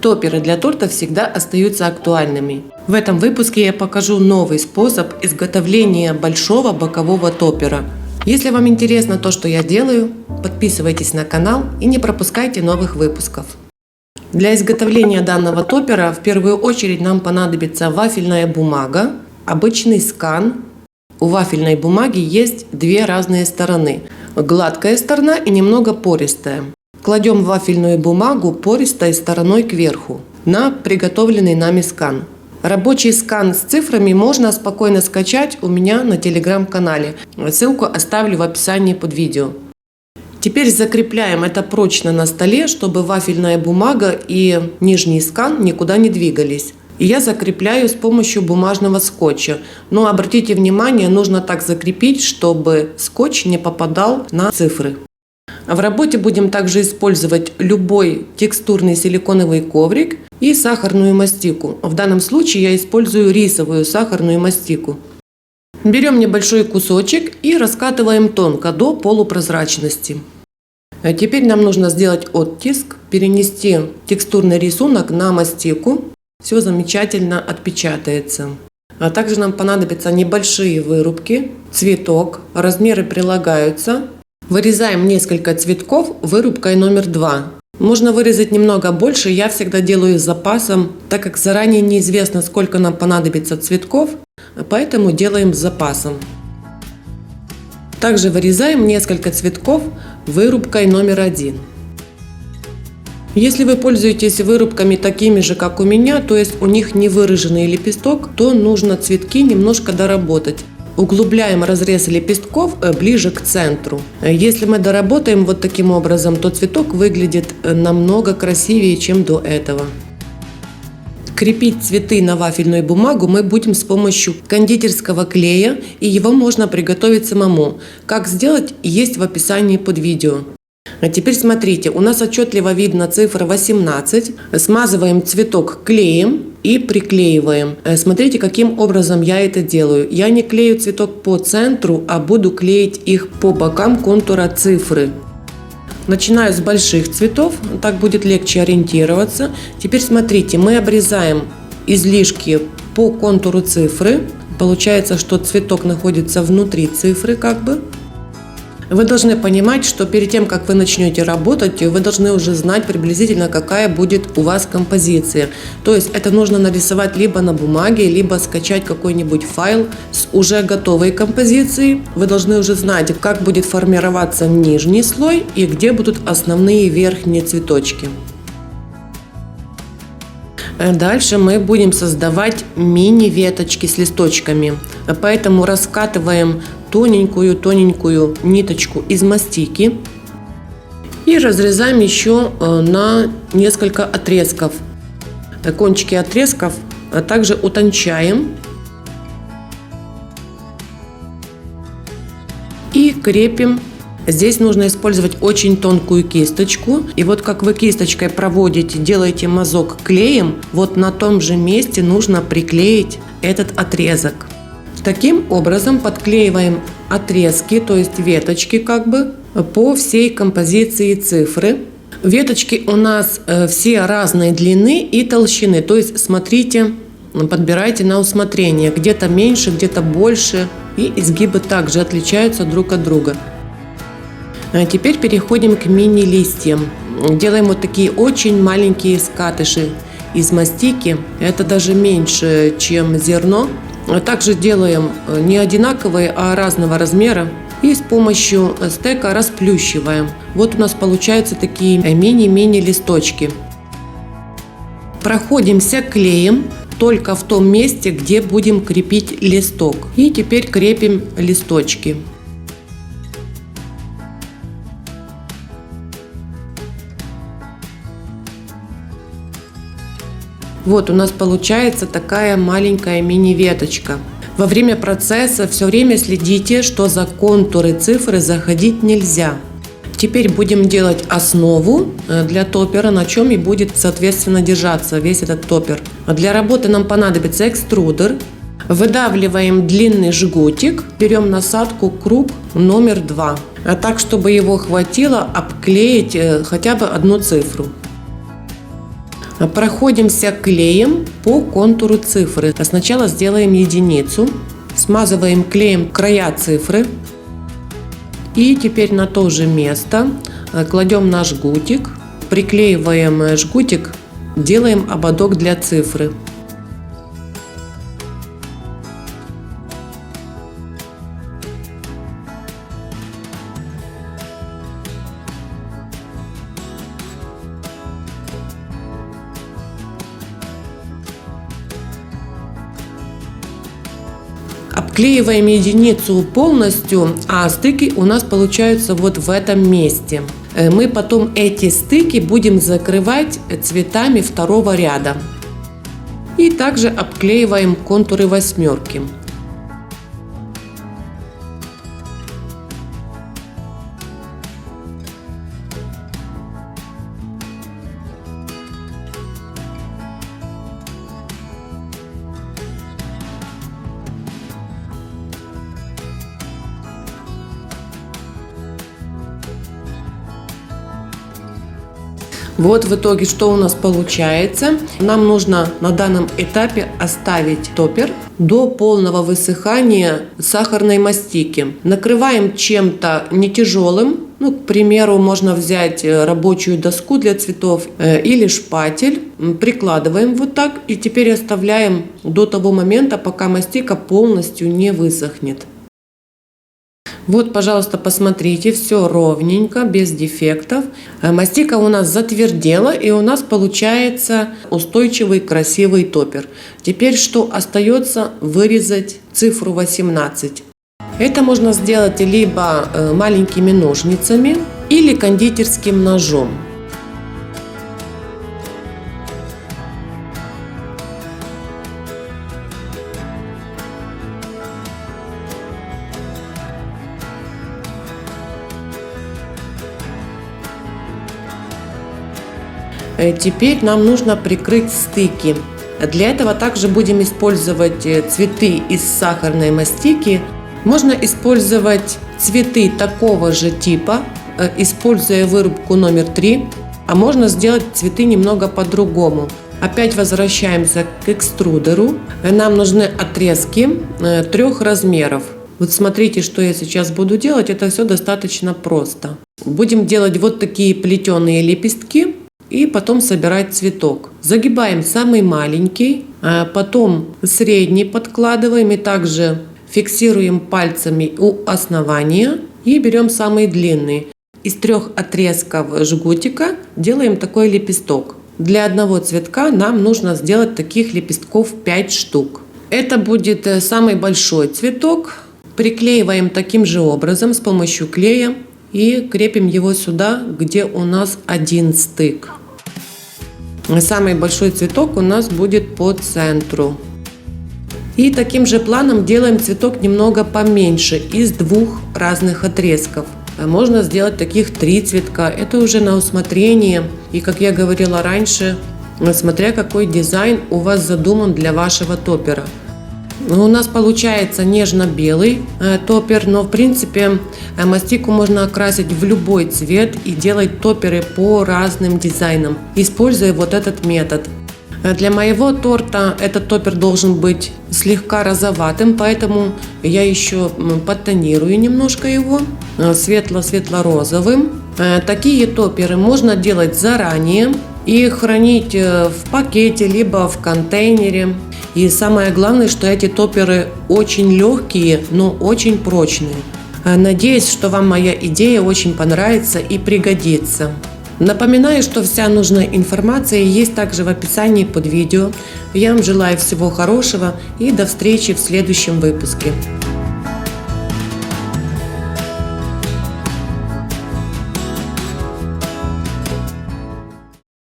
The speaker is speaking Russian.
Топеры для торта всегда остаются актуальными. В этом выпуске я покажу новый способ изготовления большого бокового топпера. Если вам интересно то, что я делаю, подписывайтесь на канал и не пропускайте новых выпусков. Для изготовления данного топпера в первую очередь нам понадобится вафельная бумага, обычный скан. У вафельной бумаги есть две разные стороны – гладкая сторона и немного пористая. Кладем вафельную бумагу пористой стороной кверху на приготовленный нами скан. Рабочий скан с цифрами можно спокойно скачать у меня на телеграм-канале. Ссылку оставлю в описании под видео. Теперь закрепляем это прочно на столе, чтобы вафельная бумага и нижний скан никуда не двигались. И я закрепляю с помощью бумажного скотча. Но обратите внимание, нужно так закрепить, чтобы скотч не попадал на цифры. В работе будем также использовать любой текстурный силиконовый коврик и сахарную мастику. В данном случае я использую рисовую сахарную мастику. Берем небольшой кусочек и раскатываем тонко до полупрозрачности. Теперь нам нужно сделать оттиск, перенести текстурный рисунок на мастику. Все замечательно отпечатается. А также нам понадобятся небольшие вырубки, цветок, размеры прилагаются. Вырезаем несколько цветков вырубкой номер 2. Можно вырезать немного больше, я всегда делаю с запасом, так как заранее неизвестно, сколько нам понадобится цветков, поэтому делаем с запасом. Также вырезаем несколько цветков вырубкой номер 1. Если вы пользуетесь вырубками такими же, как у меня, то есть у них не выраженный лепесток, то нужно цветки немножко доработать. Углубляем разрез лепестков ближе к центру. Если мы доработаем вот таким образом, то цветок выглядит намного красивее, чем до этого. Крепить цветы на вафельную бумагу мы будем с помощью кондитерского клея, и его можно приготовить самому. Как сделать, есть в описании под видео. А теперь смотрите, у нас отчетливо видно цифра 18. Смазываем цветок клеем и приклеиваем. Смотрите, каким образом я это делаю. Я не клею цветок по центру, а буду клеить их по бокам контура цифры. Начинаю с больших цветов, так будет легче ориентироваться. Теперь смотрите, мы обрезаем излишки по контуру цифры. Получается, что цветок находится внутри цифры как бы. Вы должны понимать, что перед тем, как вы начнете работать, вы должны уже знать приблизительно, какая будет у вас композиция. То есть это нужно нарисовать либо на бумаге, либо скачать какой-нибудь файл с уже готовой композицией. Вы должны уже знать, как будет формироваться нижний слой и где будут основные верхние цветочки. Дальше мы будем создавать мини-веточки с листочками. Поэтому раскатываем тоненькую ниточку из мастики и разрезаем еще на несколько отрезков. Кончики отрезков также утончаем и крепим. Здесь нужно использовать очень тонкую кисточку. И вот как вы кисточкой проводите, делаете мазок клеем, вот на том же месте нужно приклеить этот отрезок. Таким образом подклеиваем отрезки, то есть веточки как бы, по всей композиции цифры. Веточки у нас все разной длины и толщины, то есть смотрите, подбирайте на усмотрение, где-то меньше, где-то больше, и изгибы также отличаются друг от друга. Теперь переходим к мини-листьям. Делаем вот такие очень маленькие скатыши из мастики, это даже меньше, чем зерно. Также делаем не одинаковые, а разного размера. И с помощью стека расплющиваем. Вот у нас получаются такие мини-мини листочки. Проходимся клеем только в том месте, где будем крепить листок. И теперь крепим листочки. Вот у нас получается такая маленькая мини-веточка. Во время процесса все время следите, что за контуры цифры заходить нельзя. Теперь будем делать основу для топпера, на чем и будет соответственно держаться весь этот топпер. Для работы нам понадобится экструдер. Выдавливаем длинный жгутик, берем насадку круг номер 2. Так, чтобы его хватило обклеить хотя бы одну цифру. Проходимся клеем по контуру цифры. Сначала сделаем единицу, смазываем клеем края цифры. И теперь на то же место кладем наш жгутик, приклеиваем жгутик, делаем ободок для цифры. Обклеиваем единицу полностью, а стыки у нас получаются вот в этом месте. Мы потом эти стыки будем закрывать цветами второго ряда. И также обклеиваем контуры восьмерки. Вот в итоге что у нас получается. Нам нужно на данном этапе оставить топпер до полного высыхания сахарной мастики. Накрываем чем-то не тяжелым. К примеру, можно взять рабочую доску для цветов или шпатель. Прикладываем вот так и теперь оставляем до того момента, пока мастика полностью не высохнет. Вот, пожалуйста, посмотрите, все ровненько, без дефектов. Мастика у нас затвердела, и у нас получается устойчивый, красивый топпер. Теперь что остается? Вырезать цифру 18. Это можно сделать либо маленькими ножницами, или кондитерским ножом. Теперь нам нужно прикрыть стыки. Для этого также будем использовать цветы из сахарной мастики. Можно использовать цветы такого же типа, используя вырубку номер 3, а можно сделать цветы немного по-другому. Опять возвращаемся к экструдеру. Нам нужны отрезки 3 размеров. Вот смотрите, что я сейчас буду делать. Это все достаточно просто. Будем делать вот такие плетеные лепестки. И потом собирать цветок. Загибаем самый маленький, потом средний подкладываем и также фиксируем пальцами у основания и берем самый длинный. Из 3 отрезков жгутика делаем такой лепесток. Для одного цветка нам нужно сделать таких лепестков 5 штук. Это будет самый большой цветок. Приклеиваем таким же образом с помощью клея. И крепим его сюда, где у нас один стык. Самый большой цветок у нас будет по центру. И таким же планом делаем цветок немного поменьше, из 2 разных отрезков. Можно сделать таких 3 цветка. Это уже на усмотрение. И, как я говорила раньше, смотря какой дизайн у вас задуман для вашего топпера. У нас получается нежно-белый топпер, но в принципе мастику можно окрасить в любой цвет и делать топперы по разным дизайнам, используя вот этот метод. Для моего торта этот топпер должен быть слегка розоватым, поэтому я еще подтонирую немножко его светло-светло-розовым. Такие топперы можно делать заранее и хранить в пакете либо в контейнере. И самое главное, что эти топперы очень легкие, но очень прочные. Надеюсь, что вам моя идея очень понравится и пригодится. Напоминаю, что вся нужная информация есть также в описании под видео. Я вам желаю всего хорошего и до встречи в следующем выпуске.